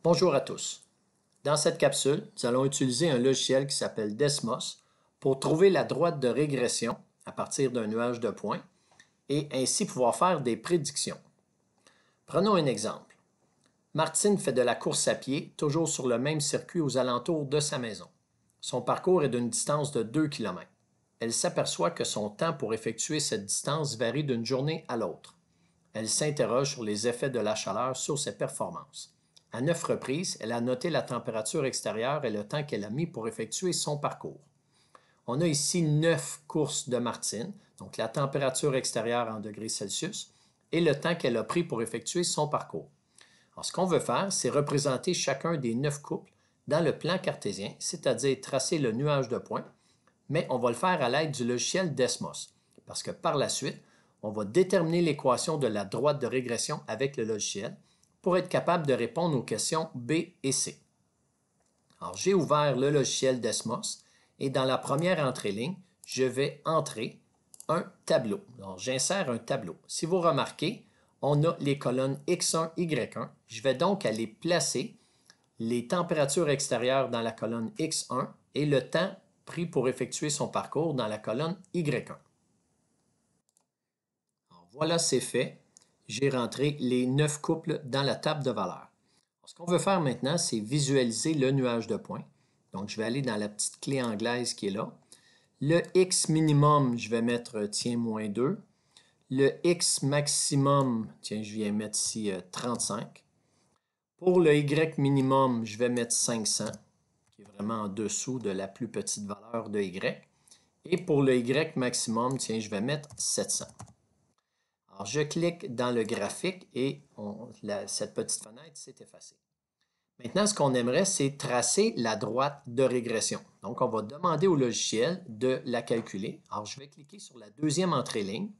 Bonjour à tous. Dans cette capsule, nous allons utiliser un logiciel qui s'appelle Desmos pour trouver la droite de régression à partir d'un nuage de points et ainsi pouvoir faire des prédictions. Prenons un exemple. Martine fait de la course à pied, toujours sur le même circuit aux alentours de sa maison. Son parcours est d'une distance de 2 km. Elle s'aperçoit que son temps pour effectuer cette distance varie d'une journée à l'autre. Elle s'interroge sur les effets de la chaleur sur ses performances. À 9 reprises, elle a noté la température extérieure et le temps qu'elle a mis pour effectuer son parcours. On a ici 9 courses de Martine, donc la température extérieure en degrés Celsius, et le temps qu'elle a pris pour effectuer son parcours. Alors, ce qu'on veut faire, c'est représenter chacun des 9 couples dans le plan cartésien, c'est-à-dire tracer le nuage de points, mais on va le faire à l'aide du logiciel Desmos, parce que par la suite, on va déterminer l'équation de la droite de régression avec le logiciel pour être capable de répondre aux questions B et C. Alors, j'ai ouvert le logiciel Desmos et dans la première entrée-ligne, je vais entrer un tableau. Alors, j'insère un tableau. Si vous remarquez, on a les colonnes X1, Y1. Je vais donc aller placer les températures extérieures dans la colonne X1 et le temps pris pour effectuer son parcours dans la colonne Y1. Alors, voilà, c'est fait. J'ai rentré les 9 couples dans la table de valeurs. Ce qu'on veut faire maintenant, c'est visualiser le nuage de points. Donc, je vais aller dans la petite clé anglaise qui est là. Le X minimum, je vais mettre, tiens, moins 2. Le X maximum, tiens, je viens mettre ici 35. Pour le Y minimum, je vais mettre 500, qui est vraiment en dessous de la plus petite valeur de Y. Et pour le Y maximum, tiens, je vais mettre 700. Alors, je clique dans le graphique et cette petite fenêtre s'est effacée. Maintenant, ce qu'on aimerait, c'est tracer la droite de régression. Donc, on va demander au logiciel de la calculer. Alors, je vais cliquer sur la deuxième entrée-ligne.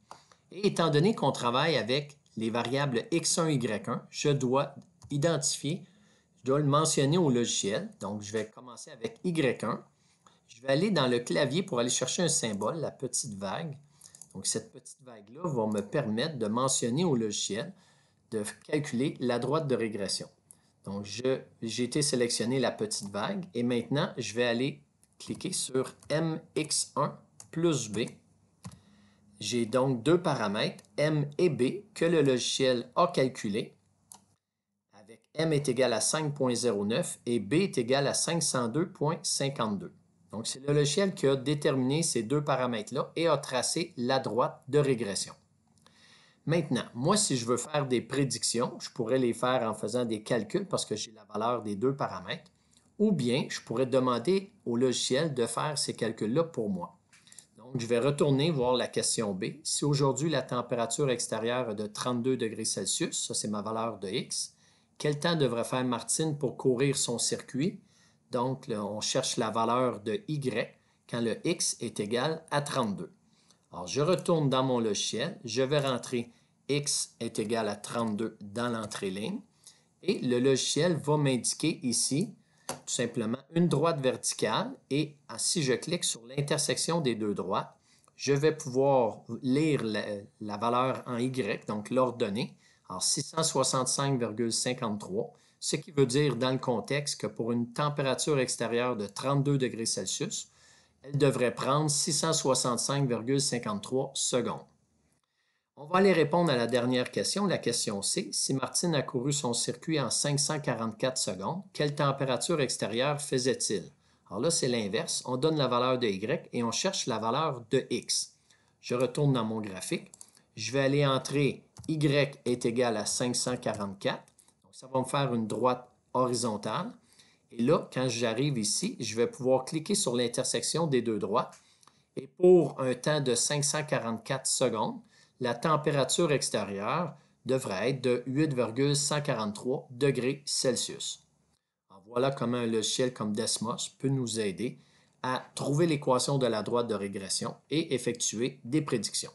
Et étant donné qu'on travaille avec les variables x1, y1, je dois identifier, je dois le mentionner au logiciel. Donc, je vais commencer avec y1. Je vais aller dans le clavier pour aller chercher un symbole, la petite vague. Donc, cette petite vague-là va me permettre de mentionner au logiciel de calculer la droite de régression. Donc, j'ai été sélectionner la petite vague et maintenant, je vais aller cliquer sur mx1 plus b. J'ai donc deux paramètres, m et b, que le logiciel a calculés. Avec m est égal à 5.09 et b est égal à 502.52. Donc, c'est le logiciel qui a déterminé ces deux paramètres-là et a tracé la droite de régression. Maintenant, moi, si je veux faire des prédictions, je pourrais les faire en faisant des calculs parce que j'ai la valeur des deux paramètres, ou bien je pourrais demander au logiciel de faire ces calculs-là pour moi. Donc, je vais retourner voir la question B. Si aujourd'hui la température extérieure est de 32 degrés Celsius, ça c'est ma valeur de X, quel temps devrait faire Martine pour courir son circuit? Donc, là, on cherche la valeur de Y quand le X est égal à 32. Alors, je retourne dans mon logiciel, je vais rentrer X est égal à 32 dans l'entrée-ligne et le logiciel va m'indiquer ici tout simplement une droite verticale et si je clique sur l'intersection des deux droites, je vais pouvoir lire la valeur en Y, donc l'ordonnée, alors 665,53, ce qui veut dire dans le contexte que pour une température extérieure de 32 degrés Celsius, elle devrait prendre 665,53 secondes. On va aller répondre à la dernière question, la question C. Si Martine a couru son circuit en 544 secondes, quelle température extérieure faisait-il? Alors là, c'est l'inverse. On donne la valeur de Y et on cherche la valeur de X. Je retourne dans mon graphique. Je vais aller entrer Y est égal à 544. Donc, ça va me faire une droite horizontale. Et là, quand j'arrive ici, je vais pouvoir cliquer sur l'intersection des deux droites. Et pour un temps de 544 secondes, la température extérieure devrait être de 8,143 degrés Celsius. Alors voilà comment un logiciel comme Desmos peut nous aider à trouver l'équation de la droite de régression et effectuer des prédictions.